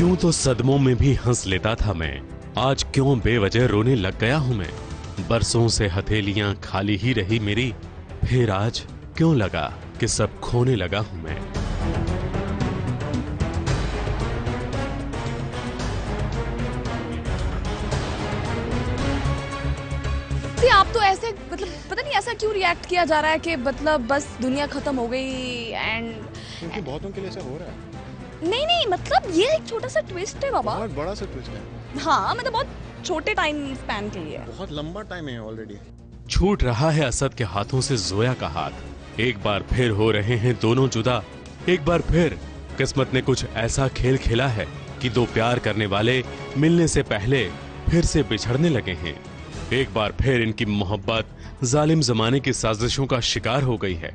यूं तो सदमों में भी हंस लेता था मैं, आज क्यों बेवजह रोने लग गया हूं मैं। बरसों से हथेलियां खाली ही रही मेरी, फिर आज क्यों लगा कि सब खोने लगा हूं मैं। आप तो ऐसे मतलब पता नहीं ऐसा क्यों रिएक्ट किया जा रहा है कि मतलब बस दुनिया खत्म हो गई एंड क्योंकि बहुतों के लिए ऐसा हो रहा है। नहीं मतलब ये एक छोटा सा ट्विस्ट है बाबा, बहुत बड़ा सा ट्विस्ट है। हाँ मतलब बहुत छोटे टाइम स्पैन के लिए, बहुत लंबा टाइम है ऑलरेडी। छूट रहा है असद के हाथों से जोया का हाथ, एक बार फिर हो रहे हैं दोनों जुदा। एक बार फिर किस्मत ने कुछ ऐसा खेल खेला है कि दो प्यार करने वाले मिलने से पहले फिर से बिछड़ने लगे हैं। एक बार फिर इनकी मोहब्बत जालिम जमाने की साजिशों का शिकार हो गई है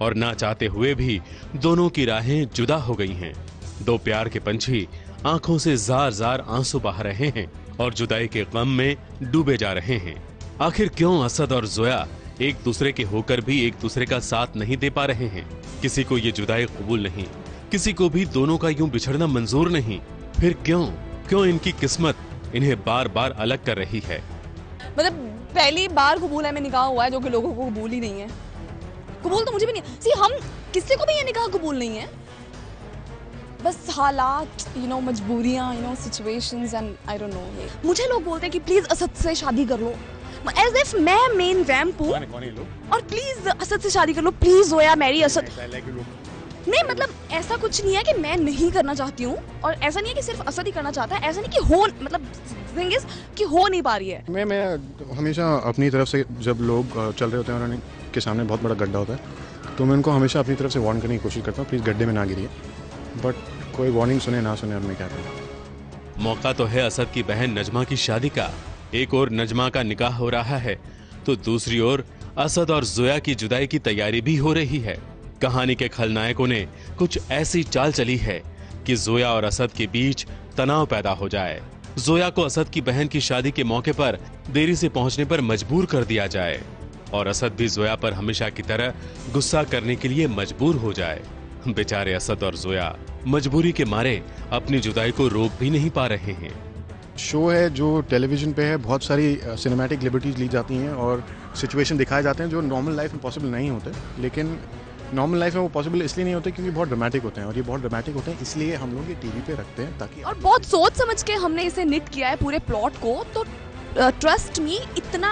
और ना चाहते हुए भी दोनों की राहें जुदा हो गई हैं। दो प्यार के पंछी आंखों से जार जार आंसू बहा रहे हैं और जुदाई के गम में डूबे जा रहे हैं। आखिर क्यों असद और जोया एक दूसरे के होकर भी एक दूसरे का साथ नहीं दे पा रहे हैं? किसी को ये जुदाई कबूल नहीं, किसी को भी दोनों का यूं बिछड़ना मंजूर नहीं। फिर क्यों इनकी किस्मत इन्हें बार बार अलग कर रही है? मतलब पहली बार कबूल है में निकाह हुआ है जो कि लोगों को कबूल ही नहीं है। कबूल तो मुझे भी नहीं है। सी हम किसी को भी ये निकाह कबूल नहीं है, बस हालात मजबूरियां situations and I don't know. मुझे लोग बोलते हैं कि प्लीज असद से शादी कर लो, एज इफ मैं मेन वैम्प हूँ और प्लीज असद से शादी कर लो, प्लीज जोया मैरी असद। नहीं मतलब ऐसा कुछ नहीं है कि मैं नहीं करना चाहती हूँ और ऐसा नहीं है कि सिर्फ असद ही करना चाहता है, ऐसा नहीं कि हो मतलब थिंग इज कि हो नहीं पा रही है। मैं हमेशा अपनी तरफ से जब लोग चल रहे होते हैं और उनके सामने बहुत बड़ा गड्ढा होता है तो मैं उनको हमेशा अपनी तरफ से वार्न करने की कोशिश करता हूँ, प्लीज़ गड्ढे में ना गिरिए। बट कोई वार्निंग सुने ना सुने, अब मैं क्या करूँ। मौका तो है असद की बहन नजमा की शादी का। एक और नजमा का निकाह हो रहा है तो दूसरी ओर असद और जोया की जुदाई की तैयारी भी हो रही है। कहानी के खलनायकों ने कुछ ऐसी चाल चली है कि जोया और असद के बीच तनाव पैदा हो जाए, जोया को असद की बहन की शादी के मौके पर देरी से पहुंचने पर मजबूर कर दिया जाए और असद भी जोया पर हमेशा की तरह गुस्सा करने के लिए मजबूर हो जाए। बेचारे असद और जोया मजबूरी के मारे अपनी जुदाई को रोक भी नहीं पा रहे हैं। शो है जो टेलीविजन पे है, बहुत सारी सिनेमैटिक लिबर्टीज ली जाती हैं और सिचुएशन दिखाए जाते हैं जो नॉर्मल लाइफ में पॉसिबल नहीं होते, लेकिन नॉर्मल लाइफ में वो पॉसिबल इसलिए नहीं होते क्योंकि बहुत ड्रामेटिक होते हैं और ये बहुत ड्रामेटिक होते हैं, इसलिए हम लोग ये टीवी पे रखते हैं ताकि और बहुत सोच समझ के हमने इसे निट किया है पूरे प्लॉट को, तो ट्रस्ट मी इतना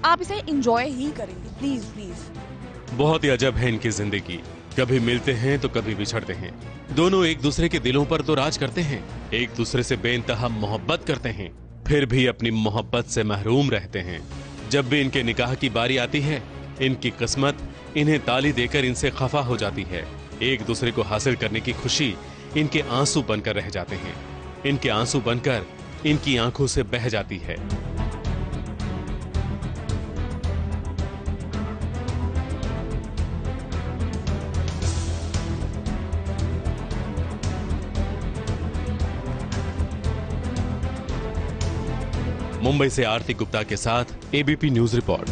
आप इसे एंजॉय ही करेंगे, प्लीज प्लीज। बहुत ही अजब है इनकी जिंदगी, कभी मिलते हैं तो कभी बिछड़ते हैं। दोनों एक दूसरे के दिलों पर तो राज करते हैं, एक दूसरे से बेइंतहा मोहब्बत करते हैं, फिर भी अपनी मोहब्बत से महरूम रहते हैं। जब भी इनके निकाह की बारी आती है इनकी किस्मत इन्हें ताली देकर इनसे खफा हो जाती है। एक दूसरे को हासिल करने की खुशी इनके आंसू बनकर रह जाते हैं, इनके आंसू बनकर इनकी आंखों से बह जाती है। मुंबई से आरती गुप्ता के साथ एबीपी न्यूज रिपोर्ट।